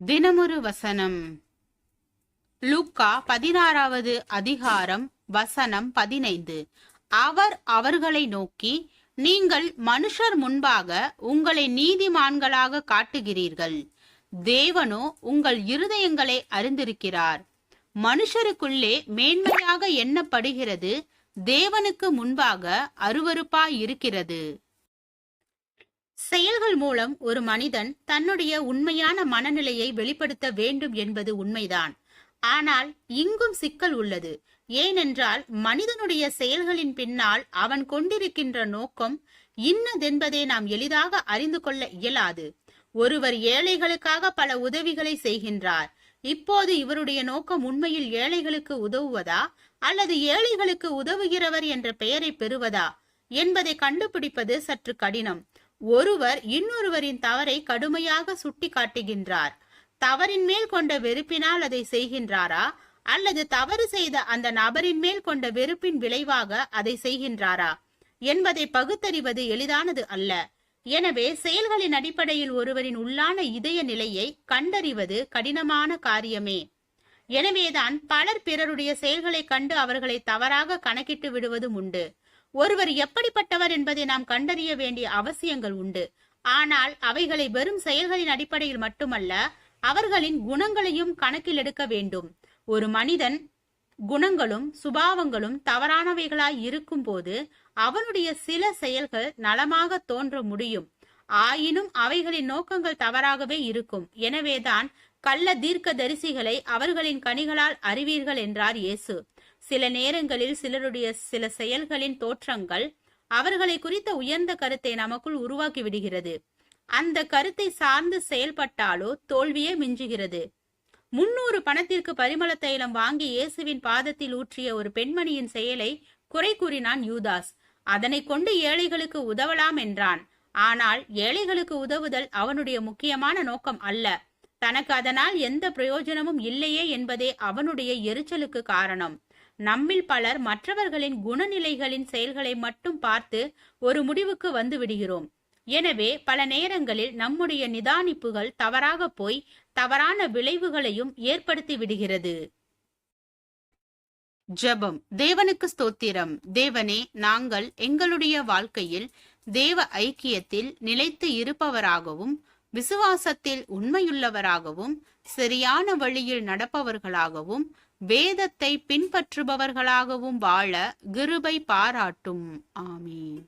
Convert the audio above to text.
தினமொரு வசனம். லூக்கா 16வது அதிகாரம் வசனம் 15. அவர் அவர்களை நோக்கி, நீங்கள் மனுஷர் முன்பாக உங்களை நீதிமான்களாக காட்டுகிறீர்கள், தேவனோ உங்கள் இருதயங்களை அறிந்திருக்கிறார். மனுஷருக்குள்ளே மேன்மையாக எண்ணப்படுகிறது, தேவனுக்கு முன்பாக அருவருப்பாயிருக்கிறது. செயல்கள் மூலம் ஒரு மனிதன் தன்னுடைய உண்மையான மனநிலையை வெளிப்படுத்த வேண்டும் என்பது உண்மைதான். ஆனால் இங்கும் சிக்கல் உள்ளது. ஏனென்றால் மனிதனுடைய செயல்களின் பின்னால் அவன் கொண்டிருக்கின்ற நோக்கம் இன்னதென்பதை நாம் எளிதாக அறிந்து கொள்ள இயலாது. ஒருவர் ஏழைகளுக்காக பல உதவிகளை செய்கின்றார். இப்போது இவருடைய நோக்கம் உண்மையில் ஏழைகளுக்கு உதவுவதா அல்லது ஏழைகளுக்கு உதவுகிறவர் என்ற பெயரை பெறுவதா என்பதை கண்டுபிடிப்பது சற்று கடினம். ஒருவர் இன்னொருவரின் தவறை கடுமையாக சுட்டி காட்டுகின்றார். தவறின் மேல் கொண்ட வெறுப்பினால் அதை செய்கின்றாரா அல்லது தவறு செய்த அந்த நபரின் மேல் கொண்ட வெறுப்பின் விளைவாக அதை செய்கின்றாரா என்பதை பகுத்தறிவது எளிதானது அல்ல. எனவே செயல்களின் அடிப்படையில் ஒருவரின் உள்ளான இதய நிலையை கண்டறிவது கடினமான காரியமே. எனவேதான் பலர் பிறருடைய செயல்களை கண்டு அவர்களை தவறாக கணக்கிட்டு விடுவதும் உண்டு. ஒருவர் எப்படிப்பட்டவர் என்பதை நாம் கண்டறிய வேண்டிய அவசியங்கள் உண்டு. ஆனால் அவைகளை வெறும் செயல்களின் அடிப்படையில் மட்டுமல்ல, அவர்களின் குணங்களையும் கணக்கில் எடுக்க வேண்டும். ஒரு மனிதன் குணங்களும் சுபாவங்களும் தவறானவைகளாய் இருக்கும் போது அவனுடைய சில செயல்கள் நலமாக தோன்ற முடியும். ஆயினும் அவைகளின் நோக்கங்கள் தவறாகவே இருக்கும். எனவேதான் கள்ள தீர்க்க தரிசிகளை அவர்களின் கனிகளால் அறிவீர்கள் என்றார் இயேசு. சில நேரங்களில் சிலருடைய சில செயல்களின் தோற்றங்கள் அவர்களை குறித்த உயர்ந்த கருத்தை நமக்குள் உருவாக்கி விடுகிறது. அந்த கருத்தை சார்ந்து செயல்பட்டாலோ தோல்வியே மிஞ்சுகிறது. 300 பணத்திற்கு பரிமள தைலம் வாங்கி இயேசுவின் பாதத்தில் ஊற்றிய ஒரு பெண்மணியின் செயலை குறை கூறினான் யூதாஸ். அதனை கொண்டு ஏழைகளுக்கு உதவலாம் என்றான். ஆனால் ஏழைகளுக்கு உதவுதல் அவனுடைய முக்கியமான நோக்கம் அல்ல. தனக்கு அதனால் எந்த பிரயோஜனமும் இல்லையே என்பதே அவனுடைய எரிச்சலுக்கு காரணம். நம்மில் பலர் மற்றவர்களின் குணநிலைகளின் செயல்களை மட்டும் பார்த்து ஒரு முடிவுக்கு வந்து விடுகிறோம். எனவே பல நேரங்களில் நம்முடைய நிதானிப்புகள் தவறாக போய் தவறான விளைவுகளையும் ஏற்படுத்தி விடுகிறது. ஜெபம். தேவனுக்கு ஸ்தோத்திரம். தேவனே, நாங்கள் எங்களுடைய வாழ்க்கையில் தேவ ஐக்கியத்தில் நிலைத்து இருப்பவராகவும் விசுவாசத்தில் உண்மையுள்ளவராகவும் சரியான வழியில் நடப்பவர்களாகவும் வேதத்தை பின்பற்றுபவர்களாகவும் வாழ கிருபை பாராட்டும். ஆமீன்.